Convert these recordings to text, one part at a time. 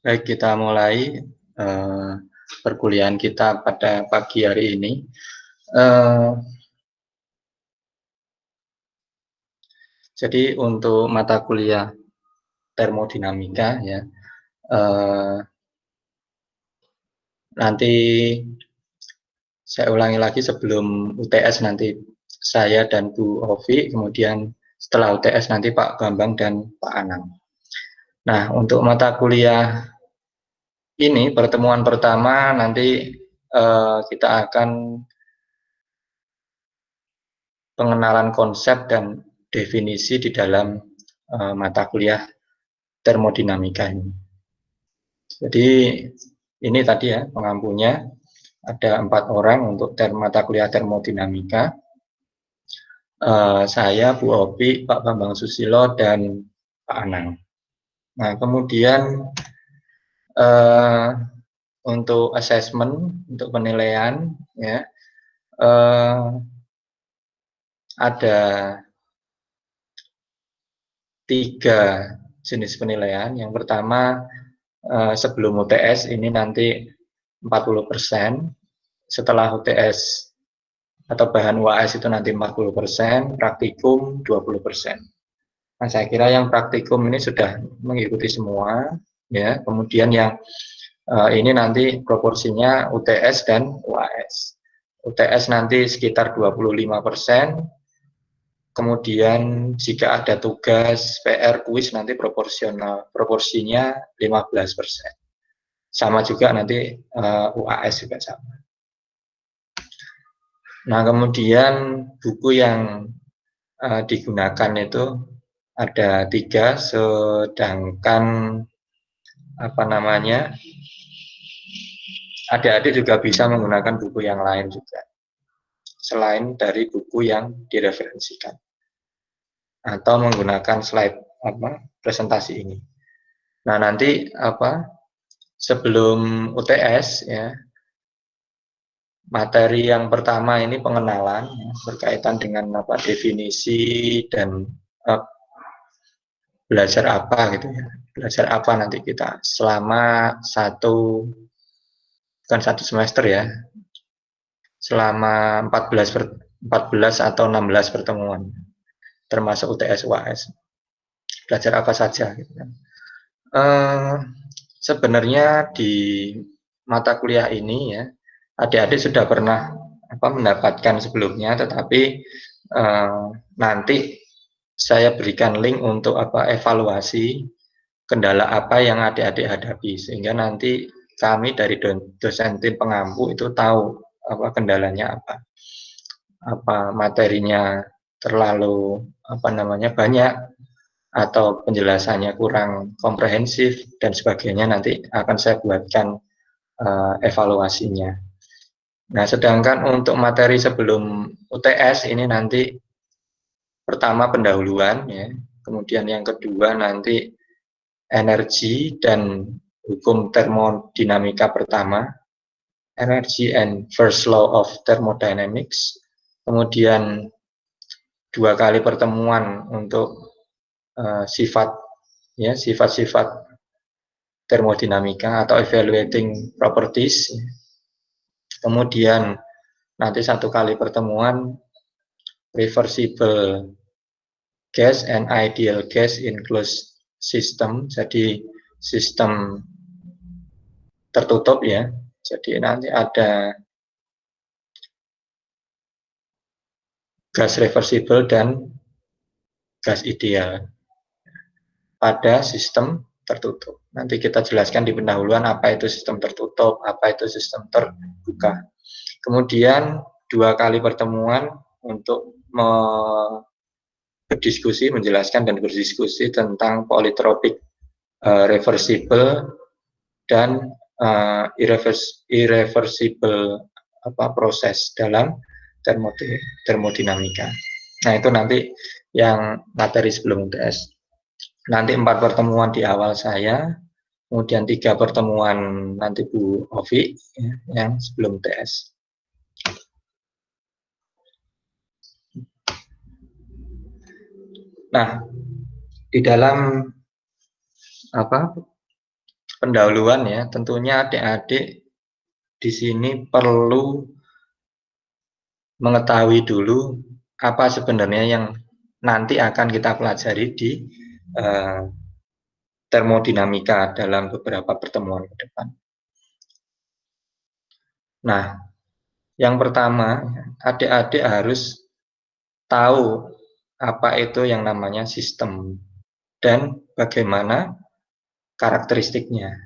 Baik, kita mulai perkuliahan kita pada pagi hari ini. Jadi untuk mata kuliah termodinamika ya, nanti saya ulangi lagi sebelum UTS nanti saya dan Bu Ovi, kemudian setelah UTS nanti Pak Bambang dan Pak Anang. Nah, untuk mata kuliah ini pertemuan pertama nanti kita akan pengenalan konsep dan definisi di dalam mata kuliah termodinamika ini. Jadi ini tadi ya pengampunya, ada 4 orang untuk mata kuliah termodinamika. Saya, Bu Opi, Pak Bambang Susilo, dan Pak Anang. Nah, kemudian untuk assessment, untuk penilaian, ya, ada 3 jenis penilaian. Yang pertama, sebelum UTS ini nanti 40%, setelah UTS atau bahan UAS itu nanti 40%, praktikum 20%. Nah, saya kira yang praktikum ini sudah mengikuti semua, ya. Kemudian yang ini nanti proporsinya UTS dan UAS. UTS nanti sekitar 25%, kemudian jika ada tugas, PR, kuis nanti proporsinya 15%. Sama juga nanti UAS juga sama. Nah, kemudian buku yang digunakan itu ada 3, sedangkan adik-adik juga bisa menggunakan buku yang lain juga, selain dari buku yang direferensikan, atau menggunakan slide presentasi ini. Nah, nanti sebelum UTS ya, materi yang pertama ini pengenalan ya, berkaitan dengan definisi dan belajar apa gitu ya. Belajar apa nanti kita selama bukan satu semester ya, selama 14 atau 16 pertemuan, termasuk UTS UAS. Belajar apa saja gitu kan. Sebenarnya di mata kuliah ini ya, adik-adik sudah pernah mendapatkan sebelumnya, tetapi nanti saya berikan link untuk evaluasi kendala apa yang adik-adik hadapi, sehingga nanti kami dari dosen tim pengampu itu tahu kendalanya apa materinya terlalu banyak atau penjelasannya kurang komprehensif dan sebagainya, nanti akan saya buatkan evaluasinya. Nah, sedangkan untuk materi sebelum UTS ini nanti pertama pendahuluan ya, kemudian yang kedua nanti energi dan hukum termodinamika pertama, energy and first law of thermodynamics, kemudian 2 kali pertemuan untuk sifat-sifat termodinamika atau evaluating properties, kemudian nanti 1 kali pertemuan reversible gas and ideal gas in closed system, jadi sistem tertutup ya. Jadi nanti ada gas reversible dan gas ideal pada sistem tertutup. Nanti kita jelaskan di pendahuluan apa itu sistem tertutup, apa itu sistem terbuka. Kemudian 2 kali pertemuan untuk berdiskusi, menjelaskan dan berdiskusi tentang polytropic reversible dan irreversible proses dalam termodinamika. Nah, itu nanti yang materi sebelum UTS. Nanti 4 pertemuan di awal saya, kemudian 3 pertemuan nanti Bu Ovi ya, yang sebelum UTS. Nah, di dalam pendahuluan ya, tentunya adik-adik di sini perlu mengetahui dulu apa sebenarnya yang nanti akan kita pelajari di termodinamika dalam beberapa pertemuan ke depan. Nah, yang pertama, adik-adik harus tahu apa itu yang namanya sistem dan bagaimana karakteristiknya.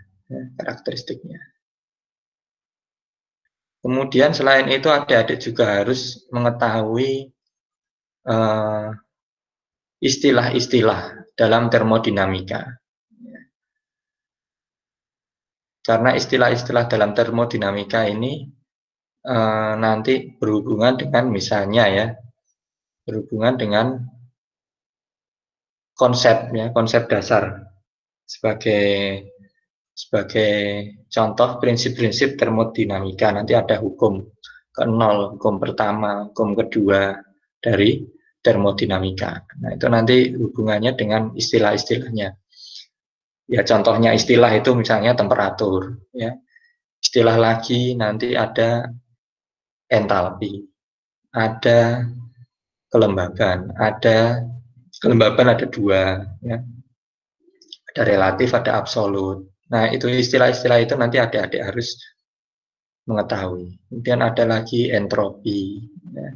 Kemudian selain itu adik-adik juga harus mengetahui istilah-istilah dalam termodinamika. Karena istilah-istilah dalam termodinamika ini nanti berhubungan dengan misalnya ya, berhubungan dengan konsep ya, konsep dasar sebagai contoh prinsip-prinsip termodinamika. Nanti ada hukum ke-0, hukum pertama, hukum kedua dari termodinamika. Nah, itu nanti hubungannya dengan istilah-istilahnya. Ya, contohnya istilah itu misalnya temperatur, ya. Istilah lagi nanti ada entalpi, ada kelembaban, ada dua, ya. Ada relatif, ada absolut. Nah, itu istilah-istilah itu nanti adik-adik harus mengetahui. Kemudian ada lagi entropi, ya.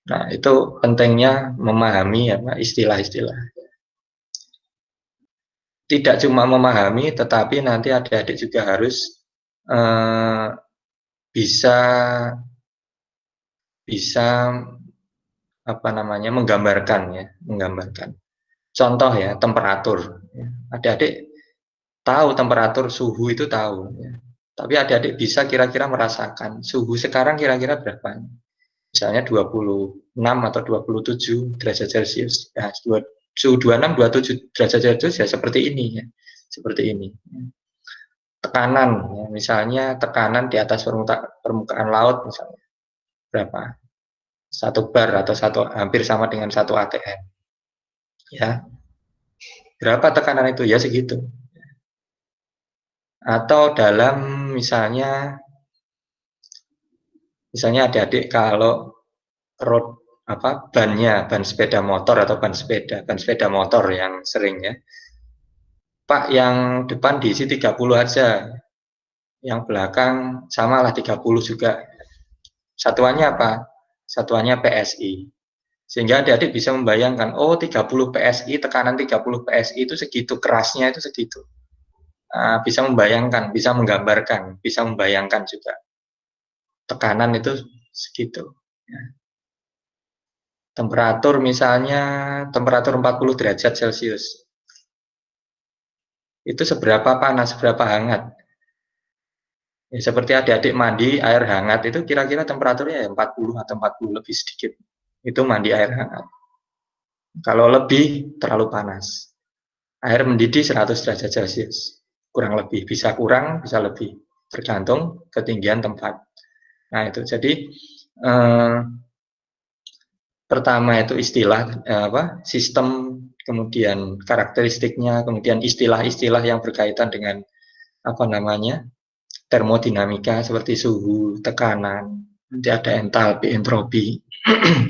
Nah, itu pentingnya memahami ya, istilah-istilah. Tidak cuma memahami, tetapi nanti adik-adik juga harus bisa apa namanya menggambarkan. Contoh ya, temperatur. Adik-adik tahu temperatur suhu itu tahu. Ya. Tapi adik-adik bisa kira-kira merasakan suhu sekarang kira-kira berapa? Misalnya 26 atau 27 derajat Celcius. Ya, suhu 26, 27 derajat Celcius ya seperti ini ya. Seperti ini. Tekanan, ya, misalnya tekanan di atas permukaan laut misalnya berapa? 1 bar atau hampir sama dengan 1 atm. Ya, berapa tekanan itu? Ya segitu. Atau dalam misalnya adik-adik kalau ban sepeda motor atau ban sepeda motor yang sering ya, Pak yang depan diisi 30 aja, yang belakang samalah 30 juga. Satuannya apa? Satuannya PSI. Sehingga adik-adik bisa membayangkan, oh 30 PSI, tekanan 30 PSI itu segitu, kerasnya itu segitu. Bisa membayangkan, bisa menggambarkan, bisa membayangkan juga. Tekanan itu segitu. Ya. Temperatur misalnya, temperatur 40 derajat Celcius. Itu seberapa panas, seberapa hangat. Ya, seperti adik-adik mandi air hangat itu kira-kira temperaturnya ya 40 atau 40 lebih sedikit. Itu mandi air hangat. Kalau lebih, terlalu panas. Air mendidih 100 derajat Celcius. Kurang lebih. Bisa kurang, bisa lebih. Tergantung ketinggian tempat. Nah itu, jadi pertama itu istilah sistem, kemudian karakteristiknya, kemudian istilah-istilah yang berkaitan dengan termodinamika seperti suhu, tekanan, nanti ada entalpi, entropi.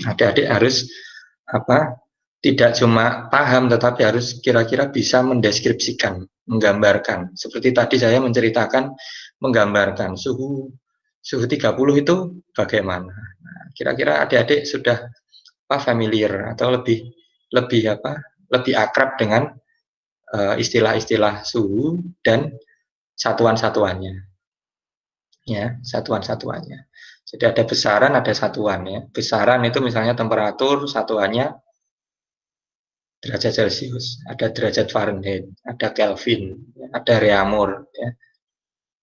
Adik-adik harus tidak cuma paham tetapi harus kira-kira bisa mendeskripsikan, menggambarkan. Seperti tadi saya menceritakan, menggambarkan suhu 30 itu bagaimana. Nah, kira-kira adik-adik sudah familiar atau lebih akrab dengan istilah-istilah suhu dan satuan-satuannya. Ya, satuan-satuannya. Jadi ada besaran, ada satuan ya. Besaran itu misalnya temperatur, satuannya derajat Celcius, ada derajat Fahrenheit, ada Kelvin, ada reaumur ya.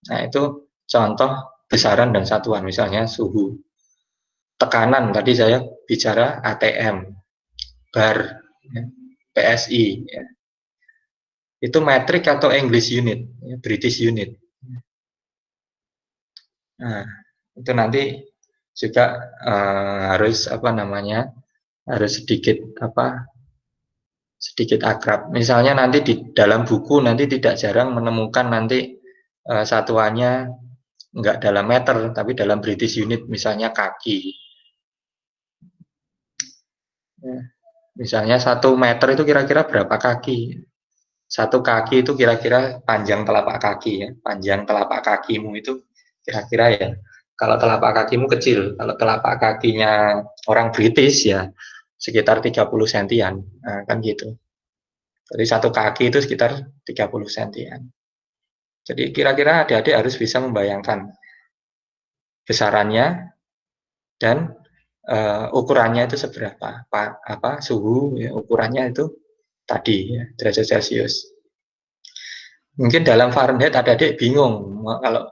Nah, itu contoh besaran dan satuan, misalnya suhu. Tekanan tadi saya bicara ATM, bar, ya, PSI ya. Itu metric atau English unit, ya, British unit. Nah, itu nanti juga harus harus sedikit sedikit akrab. Misalnya nanti di dalam buku nanti tidak jarang menemukan nanti satuannya nggak dalam meter, tapi dalam British unit, misalnya kaki. Misalnya 1 meter itu kira-kira berapa kaki? 1 kaki itu kira-kira panjang telapak kaki ya. Panjang telapak kakimu itu kira-kira ya. Kalau telapak kakimu kecil, kalau telapak kakinya orang British ya sekitar 30 sentian. Nah, kan gitu. Jadi 1 kaki itu sekitar 30 sentian. Jadi kira-kira adik-adik harus bisa membayangkan besarannya dan ukurannya itu seberapa, suhu ya, ukurannya itu tadi ya, derajat Celcius. Mungkin dalam Fahrenheit adik-adik bingung kalau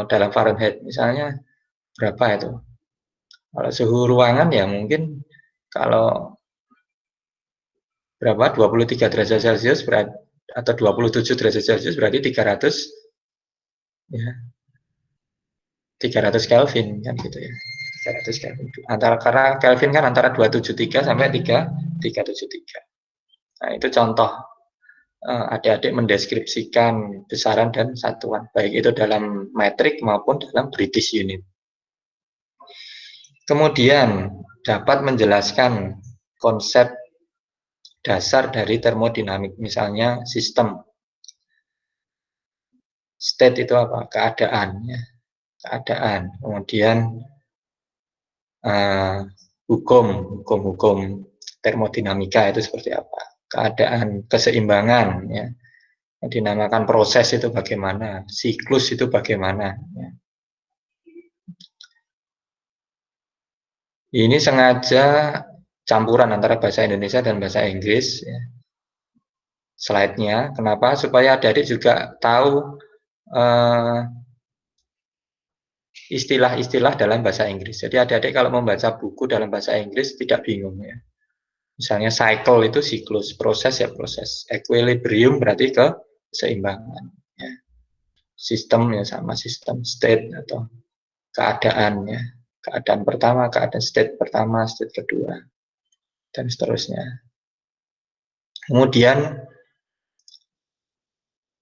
dalam Fahrenheit misalnya berapa itu. Kalau suhu ruangan ya mungkin kalau berapa 23 derajat Celcius berarti, atau 27 derajat Celcius berarti 300 ya 300 Kelvin kan gitu ya. 300 Kelvin. Karena Kelvin kan antara 273 sampai 373. Nah, itu contoh adik-adik mendeskripsikan besaran dan satuan, baik itu dalam metrik maupun dalam British unit. Kemudian dapat menjelaskan konsep dasar dari termodinamik, misalnya sistem. State itu apa? Keadaan. Ya. Keadaan. Kemudian hukum termodinamika itu seperti apa? Keadaan keseimbangan, ya. Dinamakan proses itu bagaimana, siklus itu bagaimana. Ya. Ini sengaja campuran antara bahasa Indonesia dan bahasa Inggris. Ya. Slide-nya, kenapa? Supaya adik-adik juga tahu istilah-istilah dalam bahasa Inggris. Jadi adik-adik kalau membaca buku dalam bahasa Inggris tidak bingung ya. Misalnya cycle itu siklus, proses ya proses. Equilibrium berarti keseimbangan. Ya. Sistem ya sama sistem, state atau keadaan ya. Keadaan pertama, keadaan state pertama, state kedua, dan seterusnya. Kemudian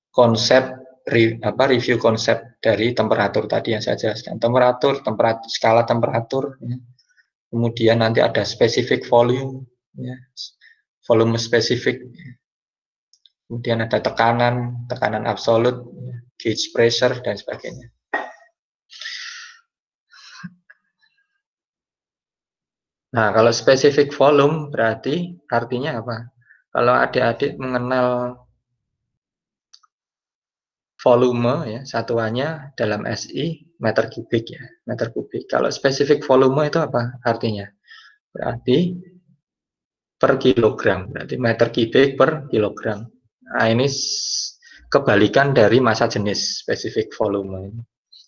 konsep review konsep dari temperatur tadi yang saya jelaskan. Temperatur skala temperatur. Ya. Kemudian nanti ada specific volume, ya. Volume spesifik. Ya. Kemudian ada tekanan absolut, ya. Gauge pressure dan sebagainya. Nah, kalau specific volume berarti artinya apa? Kalau adik-adik mengenal volume ya, satuannya dalam SI meter kubik ya, meter kubik. Kalau specific volume itu apa artinya? Berarti per kilogram, berarti meter kubik per kilogram. Nah, ini kebalikan dari massa jenis specific volume.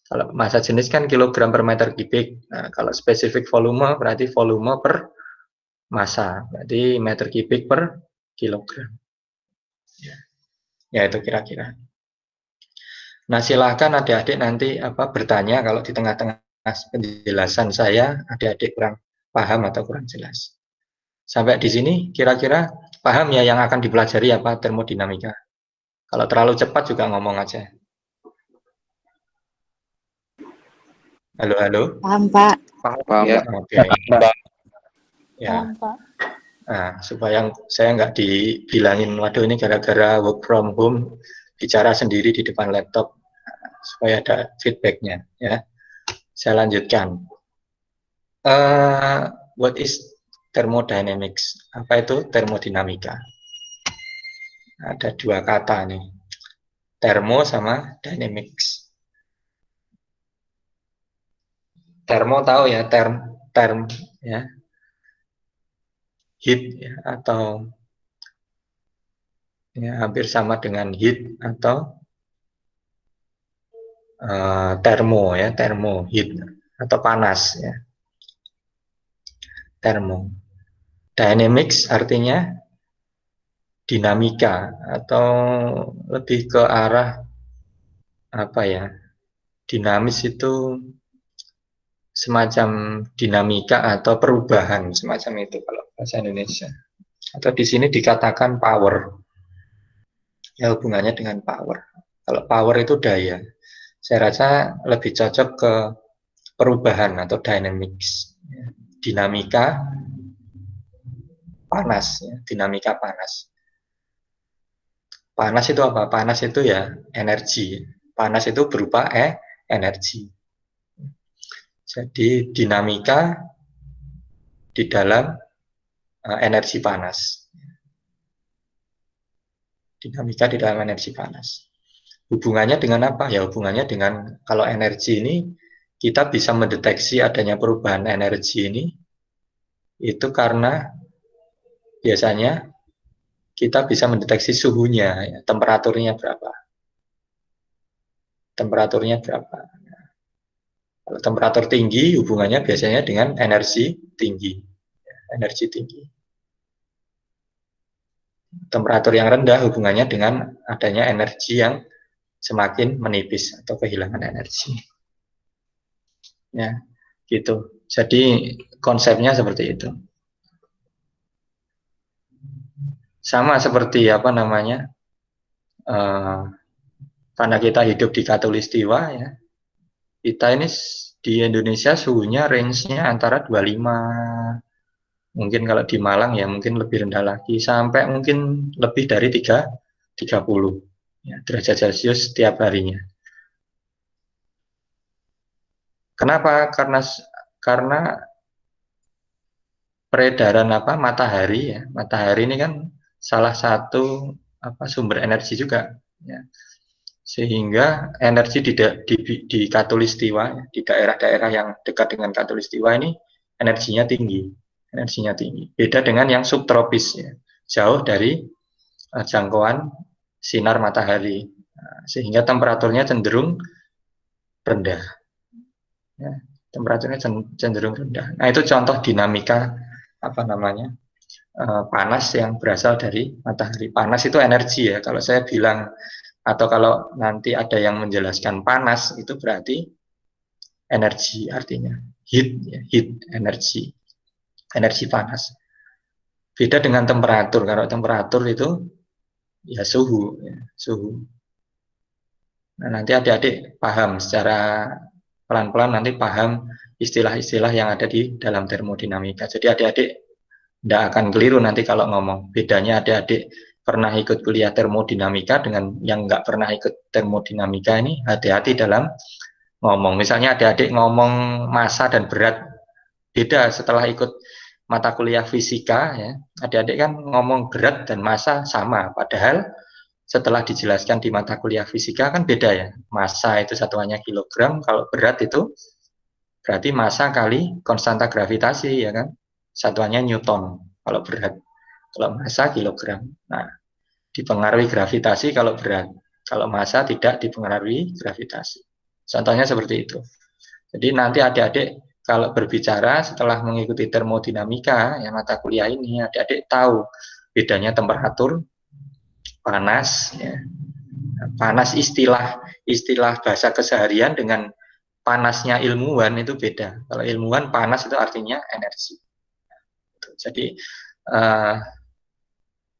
Kalau massa jenis kan kilogram per meter kubik. Nah, kalau specific volume berarti volume per massa, berarti meter kubik per kilogram. Ya itu kira-kira. Nah, silahkan adik-adik nanti bertanya kalau di tengah-tengah penjelasan saya adik-adik kurang paham atau kurang jelas. Sampai di sini kira-kira paham ya yang akan dipelajari apa termodinamika. Kalau terlalu cepat juga ngomong aja. Halo, halo. Paham, Pak. Paham, Ya, Pak. oke. Ya. Paham, Pak. Nah, supaya saya nggak dibilangin, waduh ini gara-gara work from home, bicara sendiri di depan laptop, supaya ada feedbacknya. Ya, saya lanjutkan. What is thermodynamics? Apa itu termodinamika? Ada 2 kata nih, thermo sama dynamics. Thermo tahu ya, term ya, heat ya, atau ya, hampir sama dengan heat atau termo ya, termo heat atau panas ya. Termo. Dynamics artinya dinamika atau lebih ke arah apa ya? Dinamis itu semacam dinamika atau perubahan semacam itu kalau bahasa Indonesia. atau di sini dikatakan power. Ya, hubungannya dengan power. Kalau power itu daya. Saya rasa lebih cocok ke perubahan atau dynamics. Dinamika panas, ya. Dinamika panas. Panas itu apa? Panas itu ya energi. Panas itu berupa energi. Jadi dinamika di dalam energi panas. Dinamika di dalam energi panas. Hubungannya dengan apa? Ya hubungannya dengan kalau energi ini kita bisa mendeteksi adanya perubahan energi ini itu karena biasanya kita bisa mendeteksi suhunya, ya, temperaturnya berapa. Temperaturnya berapa. Kalau temperatur tinggi hubungannya biasanya dengan energi tinggi. Energi tinggi. Temperatur yang rendah hubungannya dengan adanya energi yang semakin menipis atau kehilangan energi. Ya, gitu. Jadi konsepnya seperti itu. Sama seperti apa namanya? Karena kita hidup di Katulistiwa ya. Kita ini di Indonesia suhunya range-nya antara 25, mungkin kalau di Malang ya mungkin lebih rendah lagi sampai mungkin lebih dari 30 ya, derajat Celcius setiap harinya. Kenapa? Karena peredaran apa matahari ya. Matahari ini kan salah satu apa sumber energi juga ya. Sehingga energi di Katulistiwa ya, di daerah-daerah yang dekat dengan Katulistiwa ini energinya tinggi. Beda dengan yang subtropis ya, jauh dari jangkauan sinar matahari, sehingga temperaturnya cenderung rendah. Ya, temperaturnya cenderung rendah. Nah itu contoh dinamika apa namanya panas yang berasal dari matahari. Panas itu energi ya. Kalau saya bilang atau kalau nanti ada yang menjelaskan panas itu berarti energi artinya heat ya, heat energi panas. Beda dengan temperatur. Kalau temperatur itu ya suhu ya, suhu. Nah, nanti adik-adik paham secara pelan-pelan nanti paham istilah-istilah yang ada di dalam termodinamika. Jadi adik-adik tidak akan keliru nanti kalau ngomong. Bedanya adik-adik pernah ikut kuliah termodinamika dengan yang nggak pernah ikut termodinamika ini hati-hati dalam ngomong. Misalnya adik-adik ngomong massa dan berat, beda setelah ikut mata kuliah fisika ya. Adik-adik kan ngomong berat dan massa sama, padahal setelah dijelaskan di mata kuliah fisika kan beda ya. Massa itu satuannya kilogram, kalau berat itu berarti massa kali konstanta gravitasi ya kan. Satuannya newton kalau berat. Kalau massa kilogram. Nah, dipengaruhi gravitasi kalau berat. Kalau massa tidak dipengaruhi gravitasi. Contohnya seperti itu. Jadi nanti adik-adik kalau berbicara setelah mengikuti termodinamika yang mata kuliah ini, adik-adik tahu bedanya temperatur, panas, ya. Panas istilah bahasa keseharian dengan panasnya ilmuwan itu beda. Kalau ilmuwan panas itu artinya energi. Jadi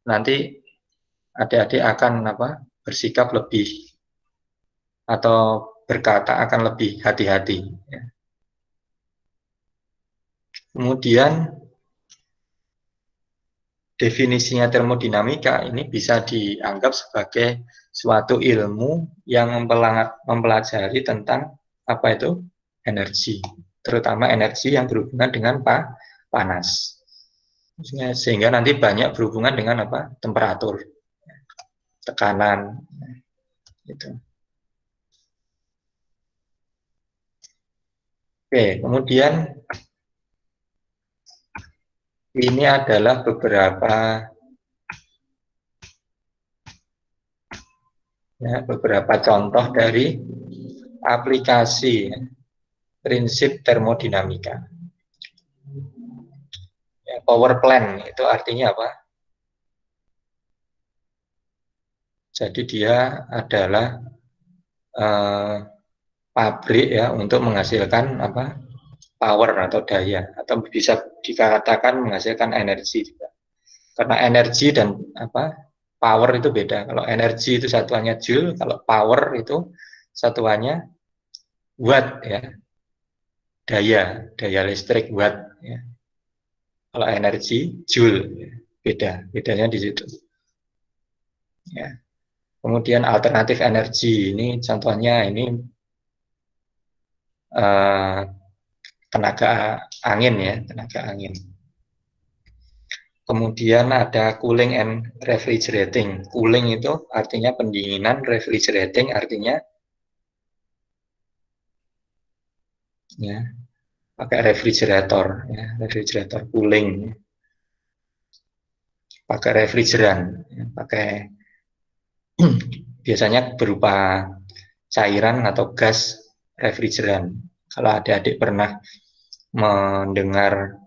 nanti adik-adik akan bersikap lebih atau berkata akan lebih hati-hati. Ya. Kemudian definisinya termodinamika ini bisa dianggap sebagai suatu ilmu yang mempelajari tentang apa itu energi, terutama energi yang berhubungan dengan panas. Sehingga nanti banyak berhubungan dengan apa? Temperatur, tekanan, gitu. Oke, kemudian ini adalah beberapa contoh dari aplikasi prinsip termodinamika. Ya, power plant itu artinya apa? Jadi dia adalah pabrik ya untuk menghasilkan power atau daya atau bisa dikatakan menghasilkan energi juga. karena energi dan power itu beda. Kalau energi itu satuannya joule, kalau power itu satuannya watt ya, daya listrik watt ya. Kalau energi joule ya. Bedanya di situ ya. Kemudian alternatif energi ini contohnya ini tenaga angin ya, tenaga angin. Kemudian ada cooling and refrigerating. Cooling itu artinya pendinginan, refrigerating artinya ya pakai refrigerator ya, refrigerator cooling. Pakai refrigeran, ya, pakai biasanya berupa cairan atau gas refrigeran. Kalau adik-adik pernah mendengar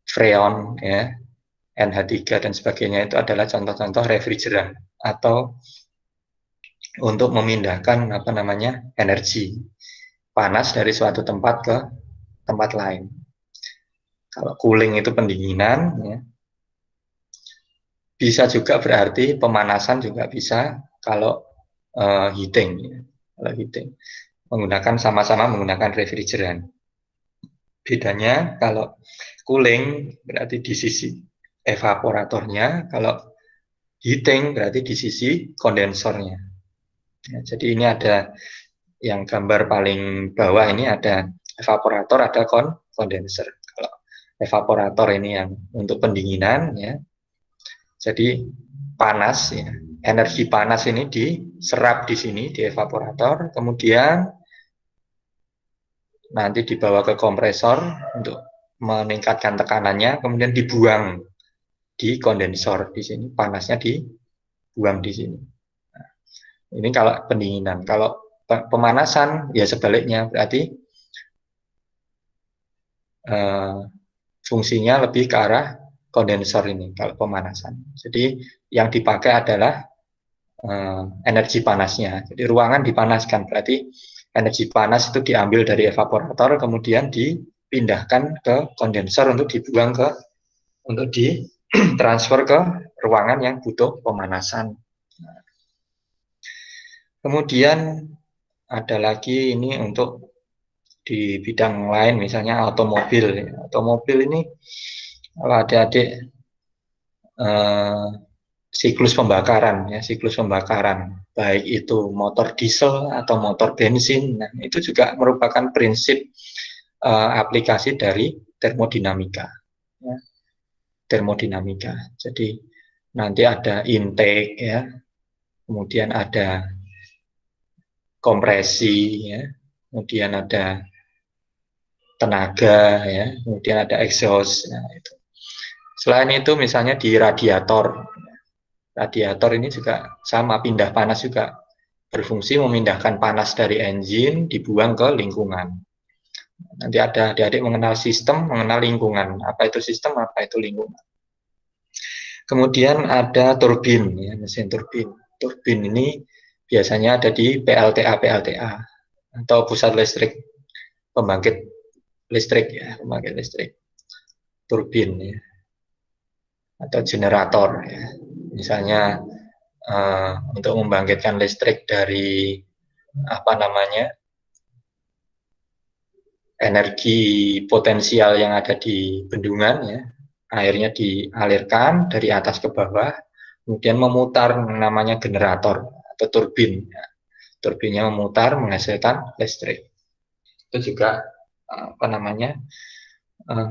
freon ya, NH3 dan sebagainya, itu adalah contoh-contoh refrigeran atau untuk memindahkan energi panas dari suatu tempat ke tempat lain. Kalau cooling itu pendinginan ya. Bisa juga berarti pemanasan juga bisa kalau heating ya. Kalau heating sama-sama menggunakan refrigeran. Bedanya kalau cooling berarti di sisi evaporatornya, kalau heating berarti di sisi kondensornya. Ya, jadi ini ada yang gambar paling bawah ini ada evaporator, ada kondenser. Kalau evaporator ini yang untuk pendinginan ya. Jadi panas ya, energi panas ini diserap di sini di evaporator, kemudian nanti dibawa ke kompresor untuk meningkatkan tekanannya, kemudian dibuang di kondensor di sini, panasnya dibuang di sini. Nah, ini kalau pendinginan. Kalau pemanasan ya sebaliknya, berarti fungsinya lebih ke arah kondensor ini kalau pemanasan. Jadi yang dipakai adalah energi panasnya. Jadi ruangan dipanaskan, berarti energi panas itu diambil dari evaporator, kemudian dipindahkan ke kondensor untuk dibuang untuk ditransfer ke ruangan yang butuh pemanasan. Kemudian ada lagi ini untuk di bidang lain, misalnya otomobil. Otomobil ini kalau adik-adik siklus pembakaran ya, siklus pembakaran baik itu motor diesel atau motor bensin, nah itu juga merupakan prinsip aplikasi dari termodinamika ya. Termodinamika, jadi nanti ada intake ya, kemudian ada kompresi ya, kemudian ada tenaga ya, kemudian ada exhaust. Nah, itu. Selain itu misalnya di radiator ini juga sama, pindah panas juga, berfungsi memindahkan panas dari engine dibuang ke lingkungan. Nanti ada adik-adik mengenal sistem, mengenal lingkungan. Apa itu sistem, apa itu lingkungan. Kemudian ada turbin, ya, mesin turbin. Turbin ini biasanya ada di PLTA atau pusat listrik, pembangkit listrik ya, pembangkit listrik. Turbin ya, atau generator ya. Misalnya untuk membangkitkan listrik dari energi potensial yang ada di bendungan ya, airnya dialirkan dari atas ke bawah, kemudian memutar namanya generator atau turbin ya. Turbinnya memutar menghasilkan listrik. Itu juga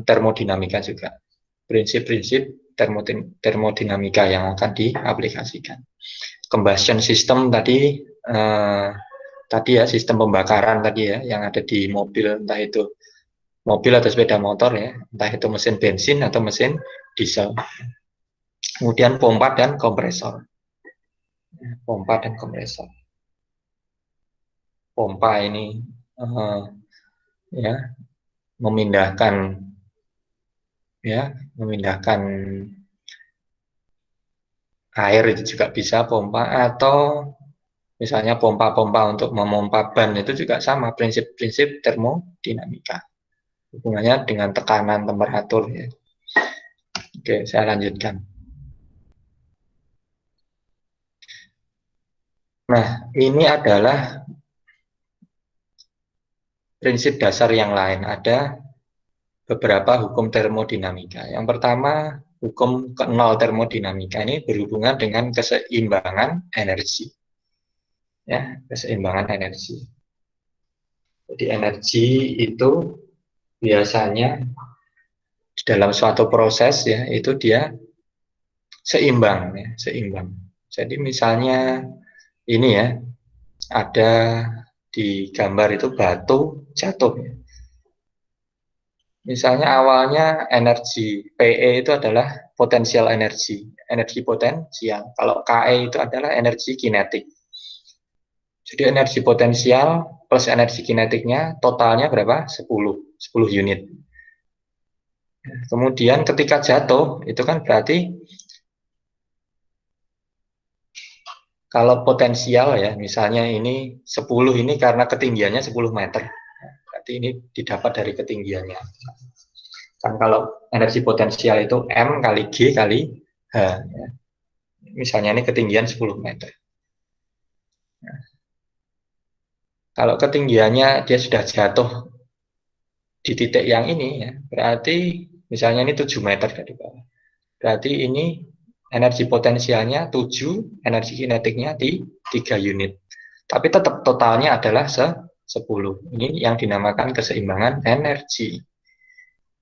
termodinamika juga, prinsip-prinsip termodinamika yang akan diaplikasikan. Combustion system tadi ya, sistem pembakaran tadi ya, yang ada di mobil, entah itu mobil atau sepeda motor ya, entah itu mesin bensin atau mesin diesel. Kemudian pompa dan kompresor. Pompa dan kompresor. Pompa ini ya memindahkan air, itu juga bisa pompa, atau misalnya pompa-pompa untuk memompa ban, itu juga sama, prinsip-prinsip termodinamika. Hubungannya dengan tekanan, temperatur ya. Oke, saya lanjutkan. Nah, ini adalah prinsip dasar yang lain. Ada beberapa hukum termodinamika. Yang pertama, hukum ke-0 termodinamika ini berhubungan dengan keseimbangan energi. Ya, keseimbangan energi. Jadi energi itu biasanya dalam suatu proses ya, itu dia seimbang ya, seimbang. Jadi misalnya ini ya, ada di gambar itu batu jatuh ya. Misalnya awalnya energi PE itu adalah potensial energi, energi potensial. Kalau KE itu adalah energi kinetik. Jadi energi potensial plus energi kinetiknya totalnya berapa? 10 unit. Kemudian ketika jatuh itu kan berarti kalau potensial ya, misalnya ini 10 ini karena ketinggiannya 10 meter. Berarti ini didapat dari ketinggiannya. Kan kalau energi potensial itu M kali G kali H. Ya. Misalnya ini ketinggian 10 meter. Nah, kalau ketinggiannya dia sudah jatuh di titik yang ini, ya, berarti misalnya ini 7 meter dari bawah. Berarti ini energi potensialnya 7, energi kinetiknya di 3 unit. Tapi tetap totalnya adalah 10. Ini yang dinamakan keseimbangan energi.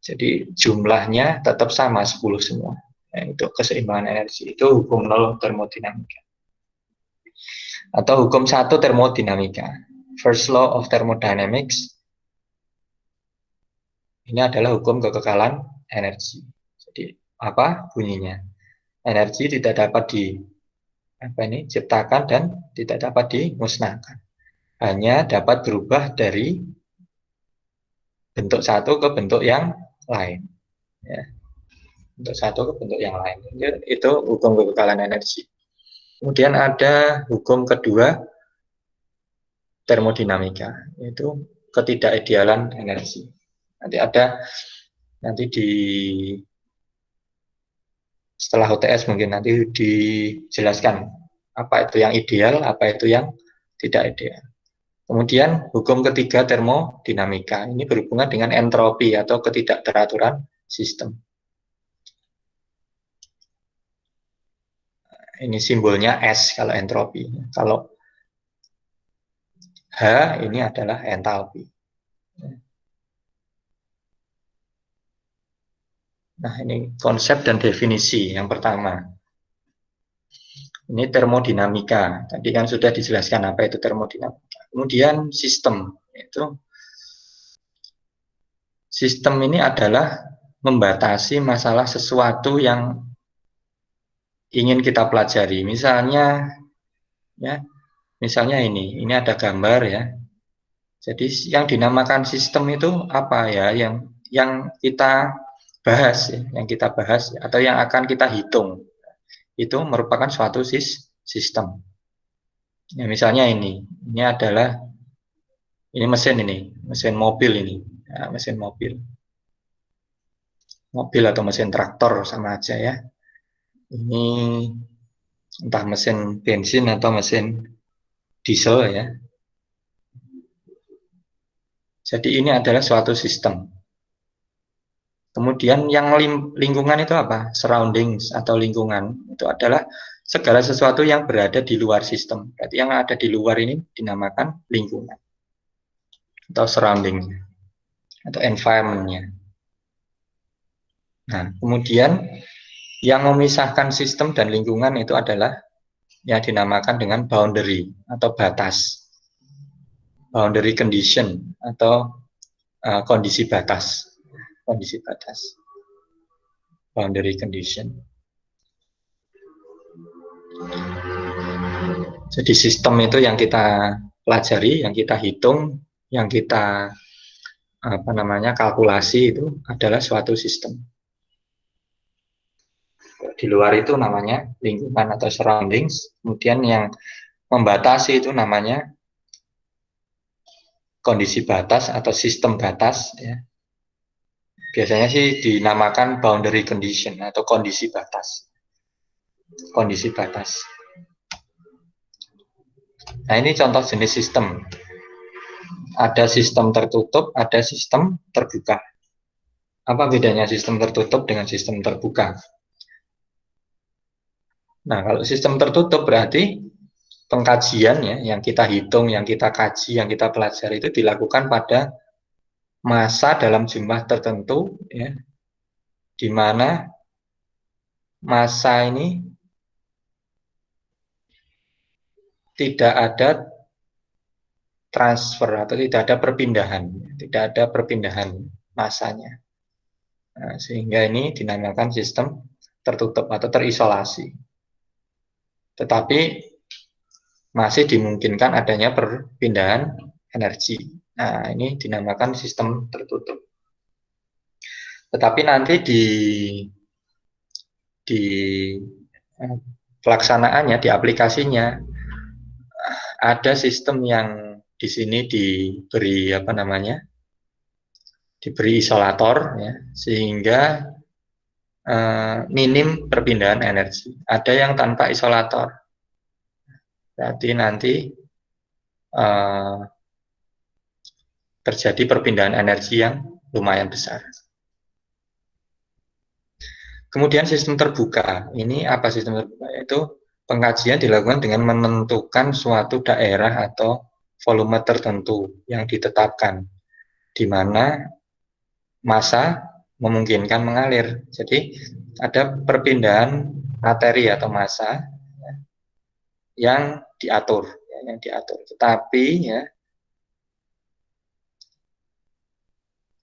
Jadi jumlahnya tetap sama 10 semua. Nah, itu keseimbangan energi. Itu hukum 0 termodinamika. Atau hukum 1 termodinamika. First law of thermodynamics. Ini adalah hukum kekekalan energi. Jadi apa bunyinya? Energi tidak dapat diciptakan dan tidak dapat dimusnahkan. Hanya dapat berubah dari bentuk satu ke bentuk yang lain. Ya. Bentuk satu ke bentuk yang lain. Itu hukum kekekalan energi. Kemudian ada hukum kedua termodinamika, yaitu ketidakidealan energi. Nanti setelah UTS mungkin nanti dijelaskan apa itu yang ideal, apa itu yang tidak ideal. Kemudian hukum ketiga termodinamika ini berhubungan dengan entropi atau ketidakteraturan sistem. Ini simbolnya S kalau entropi. Kalau H ini adalah entalpi. Nah, ini konsep dan definisi yang pertama. Ini termodinamika. Tadi kan sudah dijelaskan apa itu termodinamika. Kemudian sistem. Sistem ini adalah membatasi masalah sesuatu yang ingin kita pelajari. Misalnya ini ada gambar ya. Jadi yang dinamakan sistem itu apa ya? Yang kita bahas ya, atau yang akan kita hitung. Itu merupakan suatu sistem. Ya, misalnya ini adalah mesin mobil ini, ya, mesin mobil atau mesin traktor sama aja ya. Ini entah mesin bensin atau mesin diesel ya. Jadi ini adalah suatu sistem. Kemudian yang lingkungan itu apa? Surroundings atau lingkungan itu adalah segala sesuatu yang berada di luar sistem. Berarti yang ada di luar ini dinamakan lingkungan atau surrounding atau environment-nya. Nah, kemudian yang memisahkan sistem dan lingkungan itu adalah yang dinamakan dengan boundary atau batas. Boundary condition atau kondisi batas. Kondisi batas. Boundary condition. Jadi sistem itu yang kita pelajari, yang kita hitung, yang kita kalkulasi itu adalah suatu sistem. Di luar itu namanya lingkungan atau surroundings. Kemudian yang membatasi itu namanya kondisi batas atau sistem batas ya. Biasanya sih dinamakan boundary condition atau kondisi batas. Kondisi batas. Nah, ini contoh jenis sistem. Ada sistem tertutup, ada sistem terbuka. Apa bedanya sistem tertutup dengan sistem terbuka? Nah, kalau sistem tertutup berarti pengkajiannya yang kita hitung, yang kita kaji, yang kita pelajari itu dilakukan pada masa dalam jumlah tertentu, ya, di mana masa ini tidak ada transfer atau tidak ada perpindahan masanya. Nah, sehingga ini dinamakan sistem tertutup atau terisolasi. Tetapi masih dimungkinkan adanya perpindahan energi. Nah, ini dinamakan sistem tertutup. Tetapi nanti di pelaksanaannya, di aplikasinya, ada sistem yang di sini diberi apa namanya, diberi isolator, ya, sehingga minim perpindahan energi. Ada yang tanpa isolator, berarti nanti terjadi perpindahan energi yang lumayan besar. Kemudian sistem terbuka, ini apa sistem terbuka? Itu pengkajian dilakukan dengan menentukan suatu daerah atau volume tertentu yang ditetapkan, di mana massa memungkinkan mengalir. Jadi ada perpindahan materi atau massa yang diatur, yang diatur. Tetapi ya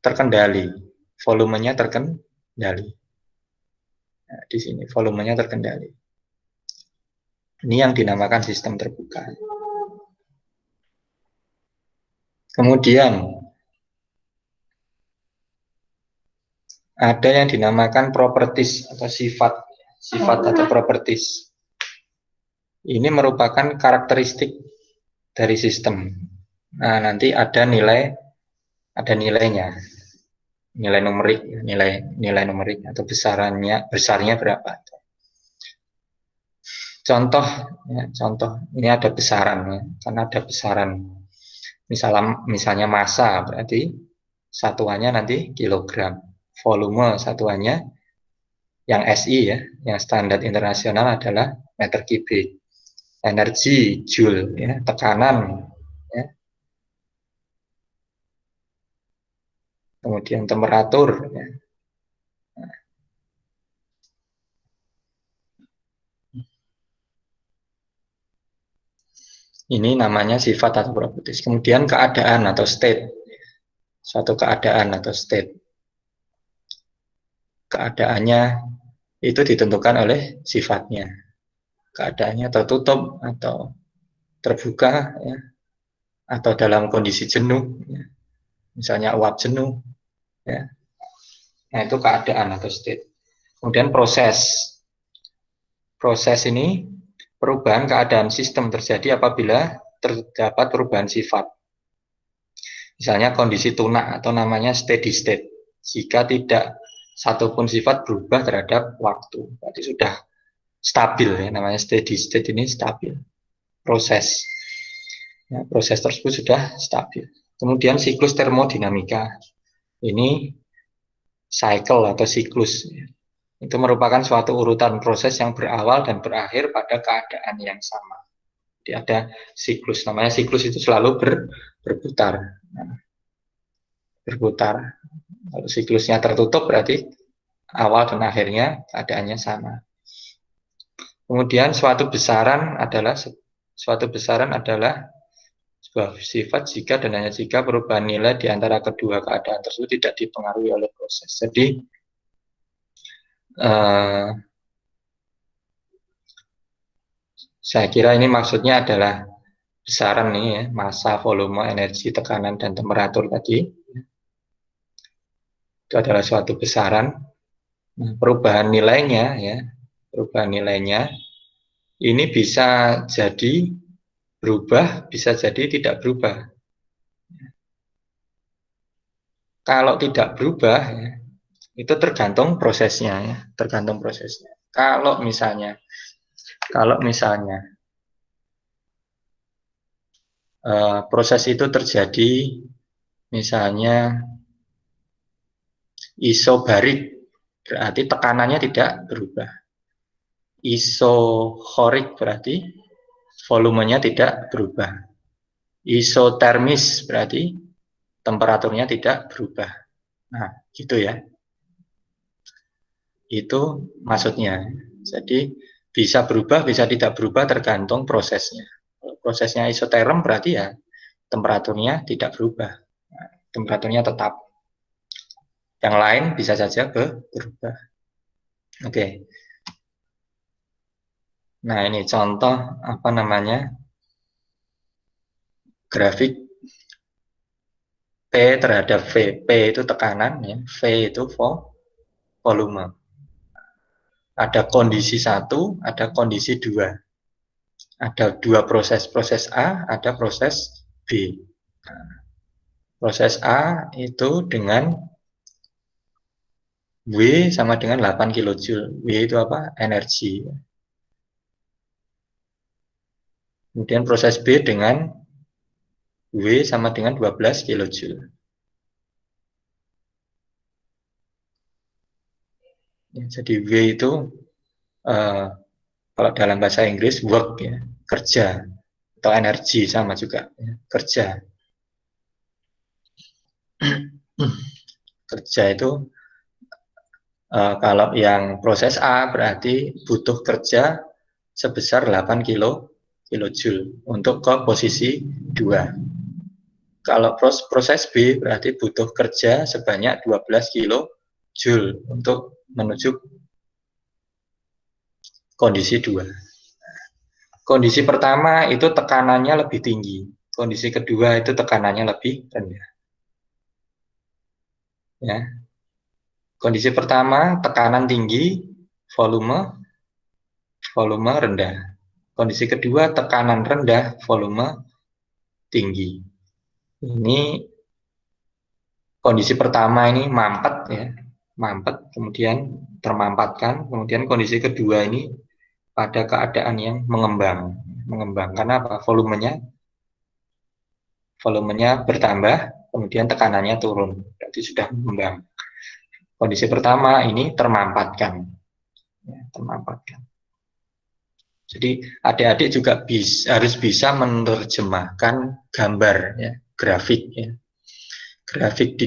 terkendali, volumenya terkendali. Nah, di sini volumenya terkendali. Ini yang dinamakan sistem terbuka. Kemudian ada yang dinamakan properties atau sifat atau properties. Ini merupakan karakteristik dari sistem. Nah, nanti ada nilainya, nilai numerik atau besarnya berapa. Contoh ini ada besaran, ya, karena ada besaran. Misalnya massa berarti satuannya nanti kilogram, volume satuannya yang SI ya, yang standar internasional adalah meter kubik, energi joule ya, tekanan ya, kemudian temperatur ya. Ini namanya sifat atau properties. Kemudian keadaan atau state, suatu keadaan atau state. Keadaannya itu ditentukan oleh sifatnya. Keadaannya tertutup atau terbuka, ya, atau dalam kondisi jenuh, ya. Misalnya uap jenuh, ya. Nah, itu keadaan atau state. Kemudian proses ini perubahan keadaan sistem terjadi apabila terdapat perubahan sifat. Misalnya kondisi tunak atau namanya steady state. Jika tidak satupun sifat berubah terhadap waktu, berarti sudah stabil ya, namanya steady state, ini stabil. Proses tersebut sudah stabil. Kemudian siklus termodinamika. Ini cycle atau siklus. Itu merupakan suatu urutan proses yang berawal dan berakhir pada keadaan yang sama. Jadi ada siklus, namanya siklus itu selalu berputar. Berputar. Kalau siklusnya tertutup berarti awal dan akhirnya keadaannya sama. Kemudian suatu besaran adalah sebuah sifat jika dan hanya jika perubahan nilai di antara kedua keadaan tersebut tidak dipengaruhi oleh proses. Jadi saya kira ini maksudnya adalah besaran nih ya, massa, volume, energi, tekanan, dan temperatur tadi. Itu adalah suatu besaran. Nah, perubahan nilainya ini bisa jadi berubah, bisa jadi tidak berubah. Kalau tidak berubah, ya, Itu tergantung prosesnya ya, tergantung prosesnya. Kalau misalnya proses itu terjadi misalnya isobarik, berarti tekanannya tidak berubah. Isohorik berarti volumenya tidak berubah. Isotermis berarti temperaturnya tidak berubah. Nah, gitu ya. Itu maksudnya. Jadi bisa berubah, bisa tidak berubah tergantung prosesnya. Kalau prosesnya isoterm berarti ya temperaturnya tidak berubah. Nah, temperaturnya tetap. Yang lain bisa saja berubah. Oke. Nah, ini contoh apa namanya? Grafik P terhadap V. P itu tekanan ya, V itu volume. Ada kondisi 1, ada kondisi 2. Ada dua proses, proses A, ada proses B. Proses A itu dengan W sama dengan 8 kilojoule. W itu apa? Energi. Kemudian proses B dengan W sama dengan 12 kilojoule. Ya, jadi W itu kalau dalam bahasa Inggris work ya, kerja, atau energi sama juga ya, kerja. Kerja itu kalau yang proses A berarti butuh kerja sebesar 8 kilojoule untuk ke posisi 2. Kalau proses B berarti butuh kerja sebanyak 12 kilojoule untuk menuju kondisi 2. Kondisi pertama itu tekanannya lebih tinggi. Kondisi kedua itu tekanannya lebih rendah. Ya. Kondisi pertama tekanan tinggi, volume rendah. Kondisi kedua tekanan rendah, volume tinggi. Ini kondisi pertama ini mampet ya, mampet kemudian termampatkan, kemudian kondisi kedua ini pada keadaan yang mengembang karena apa? Volumenya bertambah, kemudian tekanannya turun, berarti sudah mengembang. Kondisi pertama ini termampatkan, ya, termampatkan. Jadi adik-adik juga harus bisa menerjemahkan gambar, ya, grafik, ya. Grafik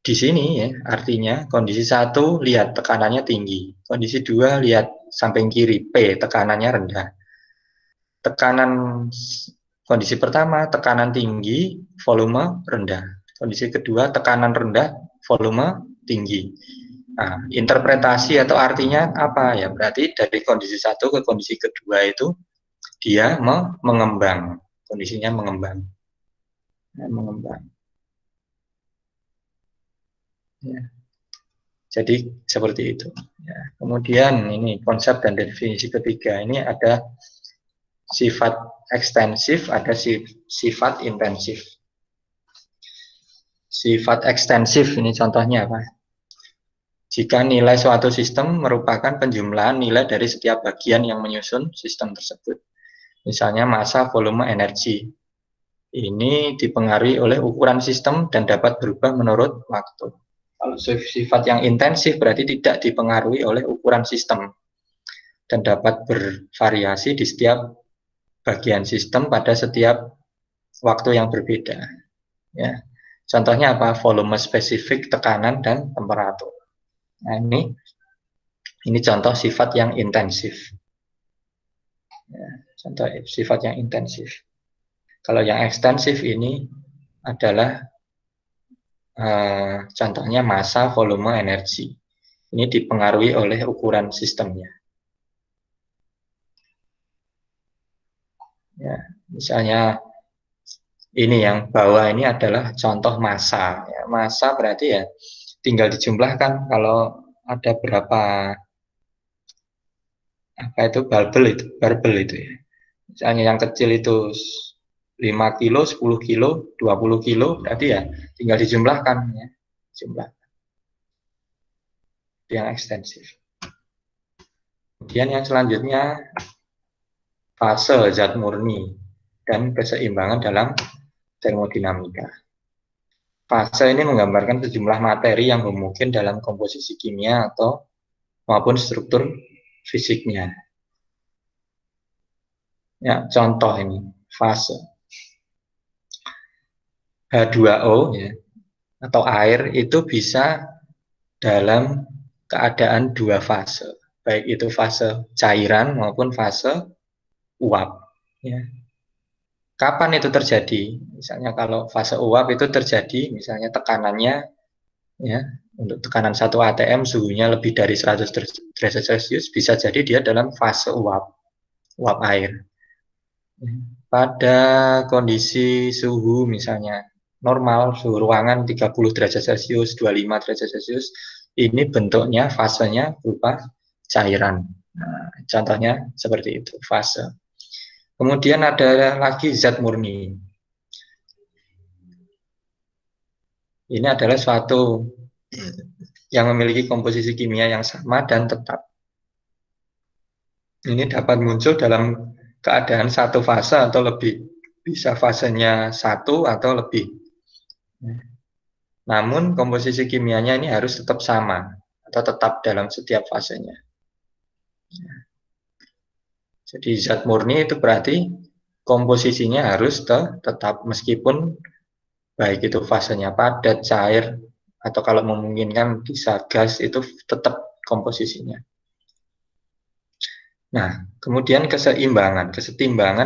di sini ya, artinya kondisi 1 lihat tekanannya tinggi, kondisi 2 lihat samping kiri P tekanannya rendah. Tekanan kondisi pertama tekanan tinggi, volume rendah. Kondisi kedua tekanan rendah, volume tinggi. Nah, interpretasi atau artinya apa ya? Berarti dari kondisi 1 ke kondisi kedua itu dia mengembang, kondisinya mengembang. Ya, mengembang. Ya. Jadi seperti itu. Ya. Kemudian ini konsep dan definisi ketiga ini ada sifat ekstensif, ada sifat intensif. Sifat ekstensif ini contohnya apa? Jika nilai suatu sistem merupakan penjumlahan nilai dari setiap bagian yang menyusun sistem tersebut. Misalnya massa, volume, energi. Ini dipengaruhi oleh ukuran sistem dan dapat berubah menurut waktu. Kalau sifat yang intensif berarti tidak dipengaruhi oleh ukuran sistem dan dapat bervariasi di setiap bagian sistem pada setiap waktu yang berbeda. Ya. Contohnya apa? Volume spesifik, tekanan, dan temperatur. Nah, ini contoh sifat yang intensif. Ya, contoh sifat yang intensif. Kalau yang ekstensif ini adalah contohnya massa, volume, energi. Ini dipengaruhi oleh ukuran sistemnya. Ya, misalnya ini yang bawah ini adalah contoh massa. Ya, massa berarti ya tinggal dijumlahkan kalau ada berapa apa itu barbel itu ya. Misalnya yang kecil itu 5 kilo, 10 kilo, 20 kilo, berarti ya tinggal dijumlahkan ya. Jumlah. yang ekstensif. Kemudian yang selanjutnya fase zat murni dan keseimbangan dalam termodinamika. Fase ini menggambarkan sejumlah materi yang homogen dalam komposisi kimia atau maupun struktur fisiknya. Ya, contoh ini fase H2O ya, atau air itu bisa dalam keadaan dua fase, baik itu fase cairan maupun fase uap. Ya. Kapan itu terjadi? Misalnya kalau fase uap itu terjadi, misalnya tekanannya ya untuk tekanan 1 atm suhunya lebih dari 100 derajat Celcius, bisa jadi dia dalam fase uap air. Pada kondisi suhu misalnya normal, suhu ruangan 30 derajat Celcius, 25 derajat Celcius, ini bentuknya fasenya berupa cairan. Nah, contohnya seperti itu, fase. Kemudian ada lagi zat murni. Ini adalah suatu yang memiliki komposisi kimia yang sama dan tetap. Ini dapat muncul dalam keadaan satu fase atau lebih, bisa fasenya satu atau lebih. Namun komposisi kimianya ini harus tetap sama atau tetap dalam setiap fasenya. Jadi zat murni itu berarti komposisinya harus tetap meskipun baik itu fasenya padat, cair, atau kalau memungkinkan bisa gas, itu tetap komposisinya. Nah, kemudian kesetimbangan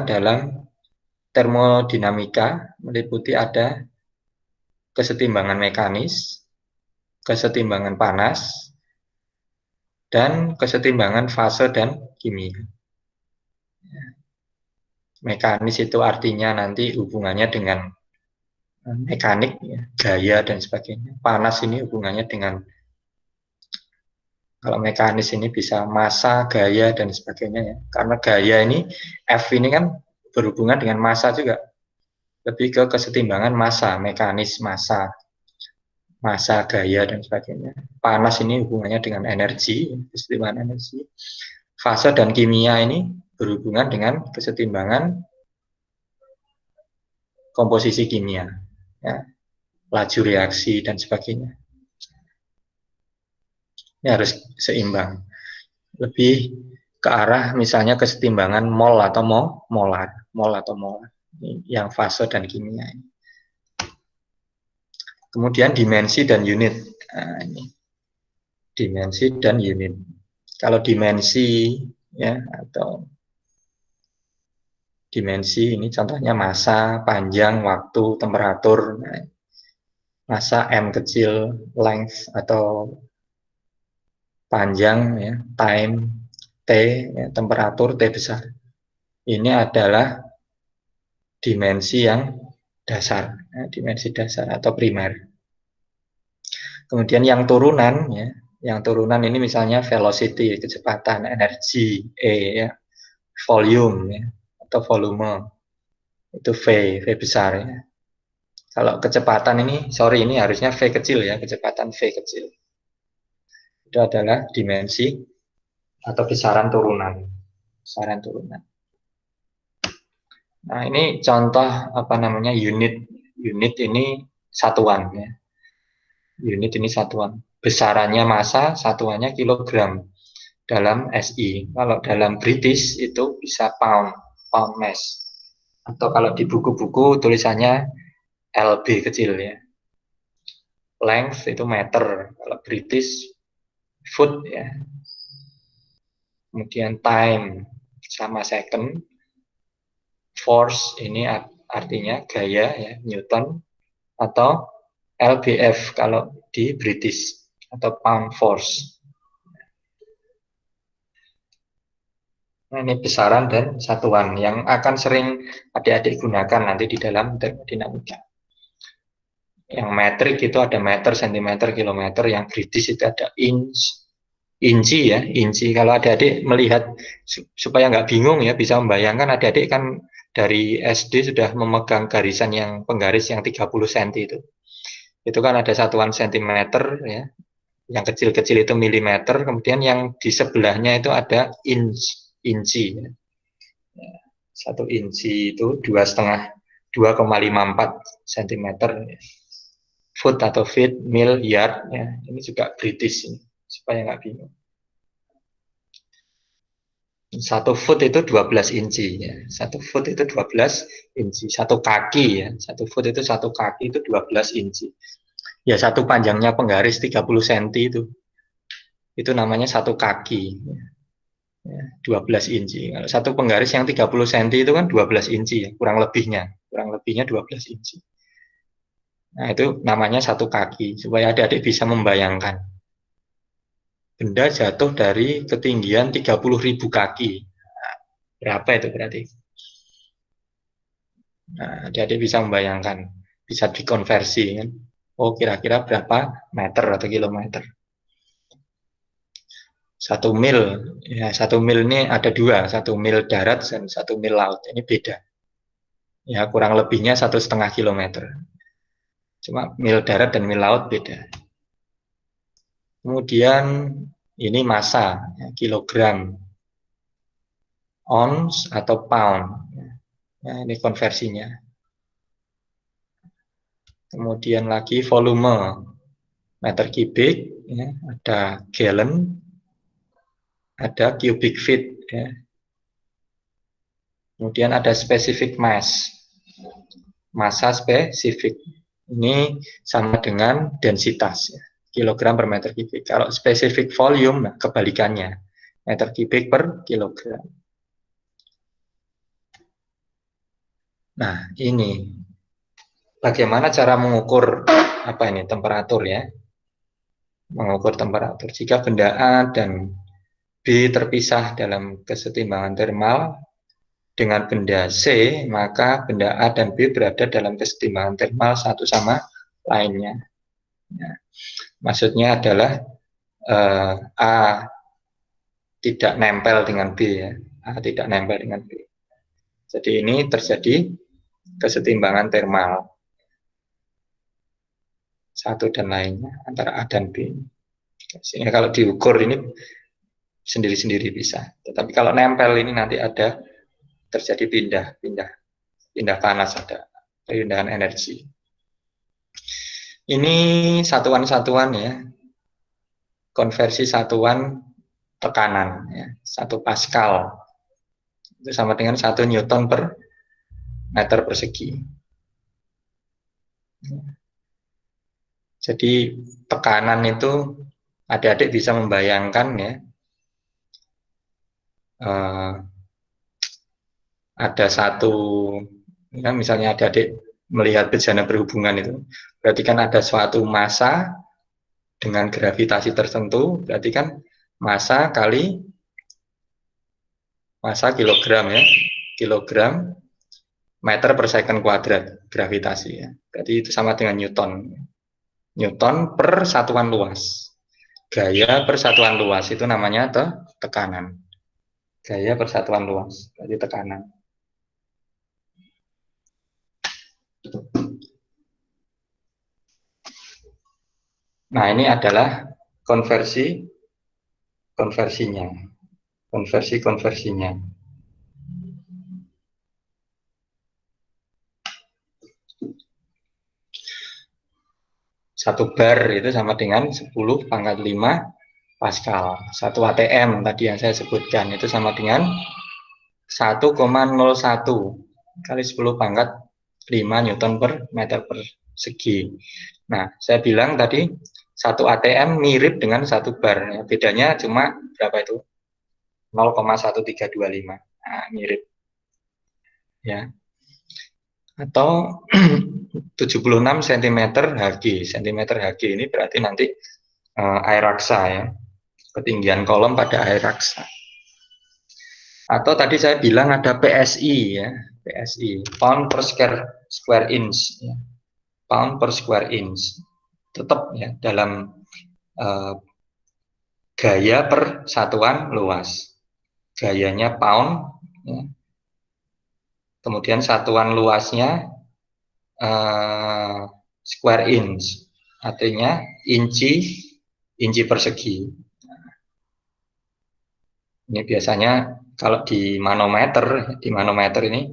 dalam termodinamika meliputi ada kesetimbangan mekanis, kesetimbangan panas, dan kesetimbangan fase dan kimia. Mekanis itu artinya nanti hubungannya dengan mekanik, ya, gaya dan sebagainya. Panas ini hubungannya dengan, kalau mekanis ini bisa massa, gaya dan sebagainya ya. Karena gaya ini F ini kan berhubungan dengan massa juga. Lebih ke kesetimbangan massa, mekanis massa, gaya dan sebagainya. Panas ini hubungannya dengan energi, kesetimbangan energi. Fase dan kimia ini berhubungan dengan kesetimbangan komposisi kimia, ya, laju reaksi dan sebagainya. Ini harus seimbang. Lebih ke arah misalnya kesetimbangan mol atau molar. Ini yang fase dan kimia ini. Kemudian dimensi dan unit. Nah, ini dimensi dan unit. Kalau dimensi ya, atau dimensi ini contohnya massa, panjang, waktu, temperatur. Nah, massa M kecil, length atau panjang ya, time T, ya, temperatur T besar. Ini adalah dimensi yang dasar, ya, dimensi dasar atau primer. Kemudian yang turunan ya, yang turunan ini misalnya velocity, kecepatan, energi, E ya, volume ya, atau volume, itu V besar ya. Kalau kecepatan ini, sorry ini harusnya V kecil ya, kecepatan V kecil. Itu adalah dimensi atau besaran turunan. Besaran turunan. Nah, ini contoh apa namanya unit. Unit ini satuan ya. Unit ini satuan. Besarannya massa, satuannya kilogram dalam SI. Kalau dalam British itu bisa pound mass. Atau kalau di buku-buku tulisannya LB kecil ya. Length itu meter, kalau British foot ya. Kemudian time sama second. Force ini artinya gaya ya, Newton, atau LBF kalau di British, atau pound force. Nah, ini besaran dan satuan yang akan sering adik-adik gunakan nanti di dalam termodinamika. Yang metrik itu ada meter, sentimeter, kilometer. Yang British itu ada inch, inci ya, inci. Kalau adik-adik melihat supaya nggak bingung ya, bisa membayangkan adik-adik kan dari SD sudah memegang garisan yang penggaris yang 30 cm itu. Itu kan ada satuan sentimeter ya. yang kecil-kecil itu milimeter, kemudian yang di sebelahnya itu ada inci. 1 inci itu 2,54 cm. Foot atau feet, mil, yard, ya. Ini juga British ini, supaya nggak bingung. 1 foot itu 12 inci, ya. 1 foot itu 12 inci. 1 kaki, ya. 1 foot itu 1 kaki itu 12 inci. Ya, satu panjangnya penggaris 30 cm itu namanya 1 kaki. Ya, 12 inci. Kalau satu penggaris yang 30 cm itu kan 12 inci, ya. Kurang lebihnya 12 inci. Nah, itu namanya 1 kaki, supaya adik-adik bisa membayangkan. Benda jatuh dari ketinggian 30.000 kaki. Nah, berapa itu berarti? Nah, adik-adik bisa membayangkan, bisa dikonversi kan. Oh, kira-kira berapa meter atau kilometer? 1 mil, ya 1 mil ini ada dua, 1 mil darat dan 1 mil laut. Ini beda. Ya, kurang lebihnya 1,5 kilometer. Cuma mil darat dan mil laut beda. Kemudian ini massa, ya, kilogram, ounce atau pound. Ya, ini konversinya. Kemudian lagi volume, meter kubik, ya, ada gallon, ada cubic feet. Ya. Kemudian ada specific mass, massa spesifik. Ini sama dengan densitas, ya, kilogram per meter kubik. Kalau specific volume, nah, kebalikannya, meter kubik per kilogram. Nah, ini bagaimana cara mengukur apa ini temperatur, ya? Mengukur temperatur. Jika benda A dan B terpisah dalam kesetimbangan termal dengan benda C, maka benda A dan B berada dalam kesetimbangan termal satu sama lainnya. Nah, maksudnya adalah A tidak nempel dengan B, ya. A tidak nempel dengan B. Jadi ini terjadi kesetimbangan termal satu dan lainnya antara A dan B. Sehingga kalau diukur ini sendiri-sendiri bisa. Tetapi kalau nempel ini nanti ada terjadi pindah panas, ada perpindahan energi. Ini satuan-satuan, ya, konversi satuan tekanan, ya. 1 Pascal itu sama dengan 1 Newton per meter persegi. Jadi tekanan itu adik-adik bisa membayangkan, ya, ada satu, ya, misalnya adik-adik melihat bejana berhubungan itu, berarti kan ada suatu massa dengan gravitasi tertentu, berarti kan massa kali massa kilogram, ya, kilogram meter per second kuadrat gravitasi, ya. Berarti itu sama dengan Newton. Newton per satuan luas. Gaya per satuan luas itu namanya tekanan. Gaya per satuan luas, berarti tekanan. Nah, ini adalah konversinya. Konversinya. Satu bar itu sama dengan 10⁵ Pascal. 1 ATM tadi yang saya sebutkan itu sama dengan 1,01 kali 10⁵ Newton per meter persegi. Nah, saya bilang tadi 1 ATM mirip dengan 1 bar. Ya, bedanya cuma berapa itu? 0,1325. Nah, mirip. Ya. Atau 76 cm Hg. Cm Hg ini berarti nanti air raksa, ya. Ketinggian kolom pada air raksa. Atau tadi saya bilang ada PSI, ya. PSI, pound per square inch, ya. Pound per square inch. Tetap, ya, dalam gaya per satuan luas. Gayanya pound, ya. Kemudian satuan luasnya square inch, artinya inci inci persegi. Ini biasanya kalau di manometer ini,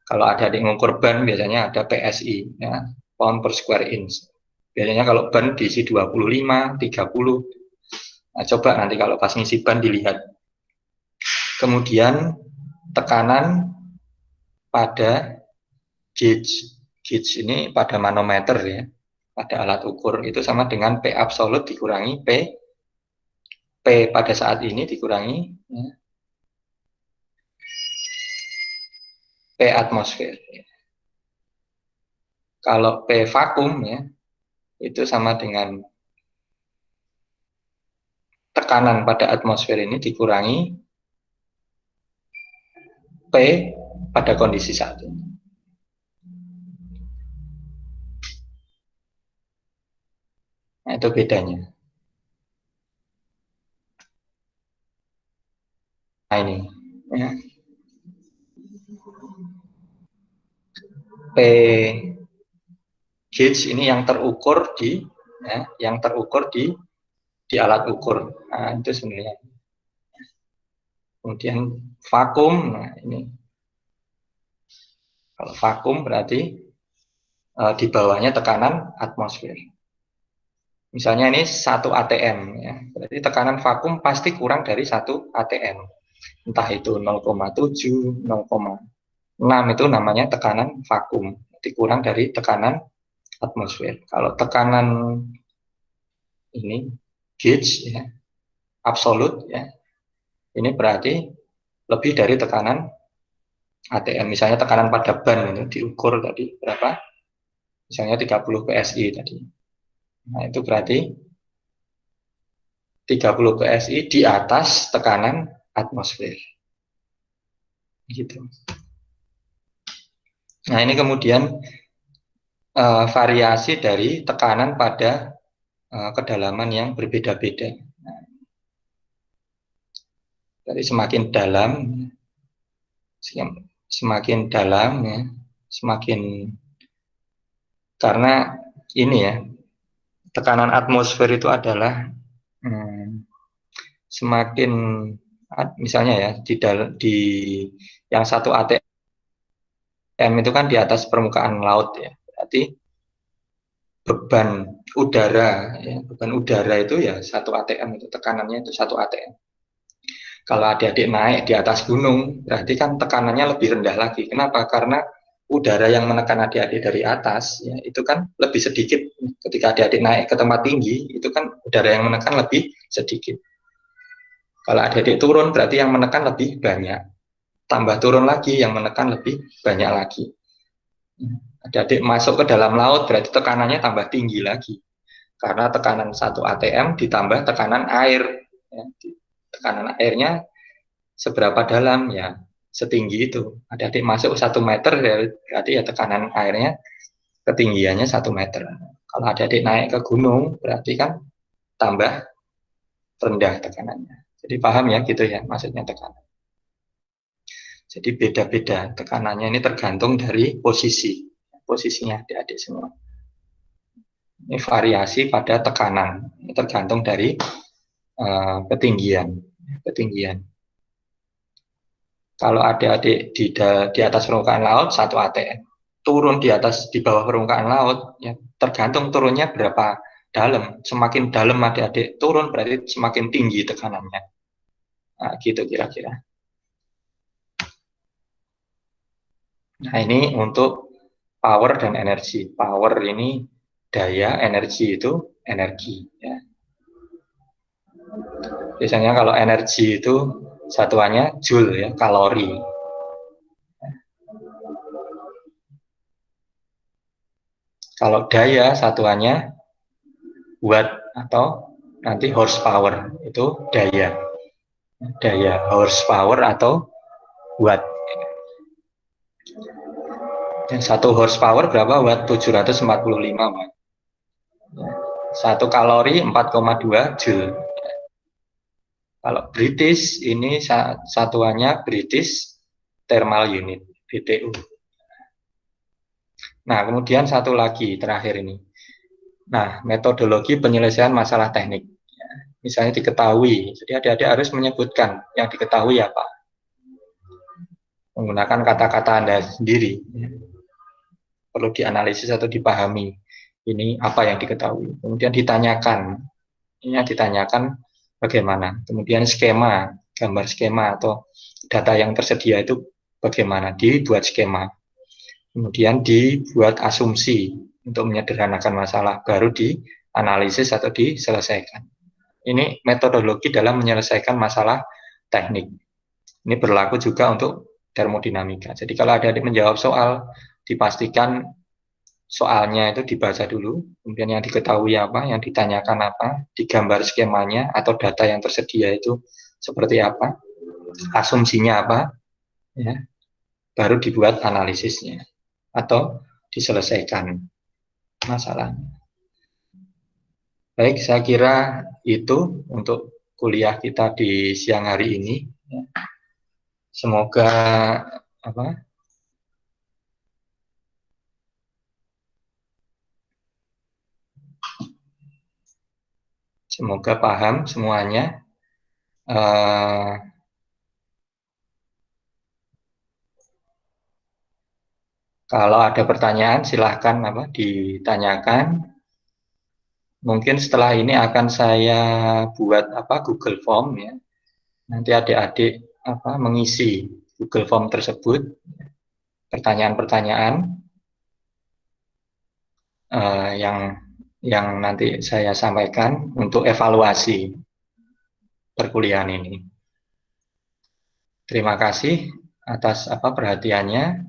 kalau ada adik ngukur ban biasanya ada PSI, ya, pound per square inch. Biasanya kalau ban diisi 25, 30. Nah, coba nanti kalau pas ngisi ban dilihat. Kemudian tekanan pada gauge. Gauge ini pada manometer ya, pada alat ukur itu sama dengan P absolut dikurangi P pada saat ini dikurangi ya, P atmosfer. Kalau P vakum ya, itu sama dengan tekanan pada atmosfer ini dikurangi P pada kondisi saat ini. Nah, itu bedanya. Nah, ini ya. P gauge ini yang terukur di alat ukur. Nah, itu sebenarnya. Kemudian vakum, nah ini. Kalau vakum berarti di bawahnya tekanan atmosfer. Misalnya ini 1 atm ya. Berarti tekanan vakum pasti kurang dari 1 atm. Entah itu 0,7, 0,6 itu namanya tekanan vakum. Dikurang dari tekanan atmosfer. Kalau tekanan ini gauge ya, absolut ya. Ini berarti lebih dari tekanan ATM. Misalnya tekanan pada ban itu diukur tadi berapa? Misalnya 30 PSI tadi. Nah, itu berarti 30 PSI di atas tekanan atmosfer. Gitu. Nah, ini kemudian variasi dari tekanan pada kedalaman yang berbeda-beda. Nah, dari semakin dalam ya, semakin karena ini ya, tekanan atmosfer itu adalah semakin misalnya ya di yang 1 atm itu kan di atas permukaan laut ya, berarti beban udara itu ya 1 atm itu tekanannya itu 1 atm. Kalau adik-adik naik di atas gunung berarti kan tekanannya lebih rendah lagi. Kenapa? Karena udara yang menekan adik-adik dari atas ya, itu kan lebih sedikit. Ketika adik-adik naik ke tempat tinggi itu kan udara yang menekan lebih sedikit. Kalau adik-adik turun berarti yang menekan lebih banyak. Tambah turun lagi yang menekan lebih banyak lagi. Adik-adik masuk ke dalam laut berarti tekanannya tambah tinggi lagi. Karena tekanan 1 atm ditambah tekanan air. Ya, tekanan airnya seberapa dalam ya setinggi itu. Adik-adik masuk 1 meter berarti ya tekanan airnya ketinggiannya 1 meter. Kalau adik-adik naik ke gunung berarti kan tambah rendah tekanannya. Jadi paham ya gitu ya maksudnya tekanan. Jadi beda-beda tekanannya ini tergantung dari posisinya adik-adik semua. Ini variasi pada tekanan, ini tergantung dari ketinggian. Kalau adik-adik di atas permukaan laut 1 atm, turun di bawah permukaan laut, ya tergantung turunnya berapa dalam. Semakin dalam adik-adik turun berarti semakin tinggi tekanannya. Nah, gitu kira-kira. Nah, ini untuk power dan energi. Power ini daya, energi itu energi. Ya. Biasanya kalau energi itu satuannya joule ya, kalori. Kalau daya satuannya watt atau nanti horsepower, itu daya horsepower atau watt. Dan 1 horsepower berapa watt? 745 watt. 1 kalori 4,2 joule. Kalau British ini satuannya British Thermal Unit, BTU. Nah, kemudian satu lagi terakhir ini. Nah, metodologi penyelesaian masalah teknik. misalnya diketahui. Jadi adik-adik harus menyebutkan yang diketahui apa. Menggunakan kata-kata Anda sendiri. Perlu dianalisis atau dipahami. Ini apa yang diketahui. Kemudian ditanyakan. Ini ditanyakan bagaimana. Kemudian skema, gambar skema atau data yang tersedia itu bagaimana. Dibuat skema. Kemudian dibuat asumsi untuk menyederhanakan masalah. Baru dianalisis atau diselesaikan. Ini metodologi dalam menyelesaikan masalah teknik. Ini berlaku juga untuk termodinamika. Jadi kalau adik-adik menjawab soal, dipastikan soalnya itu dibaca dulu, kemudian yang diketahui apa, yang ditanyakan apa, digambar skemanya atau data yang tersedia itu seperti apa, asumsinya apa, ya, baru dibuat analisisnya atau diselesaikan masalahnya. Baik, saya kira itu untuk kuliah kita di siang hari ini. Semoga apa? Semoga paham semuanya. Kalau ada pertanyaan silahkan ditanyakan. Mungkin setelah ini akan saya buat Google Form ya. Nanti adik-adik mengisi Google Form tersebut, pertanyaan-pertanyaan yang nanti saya sampaikan untuk evaluasi perkuliahan ini. Terima kasih atas perhatiannya.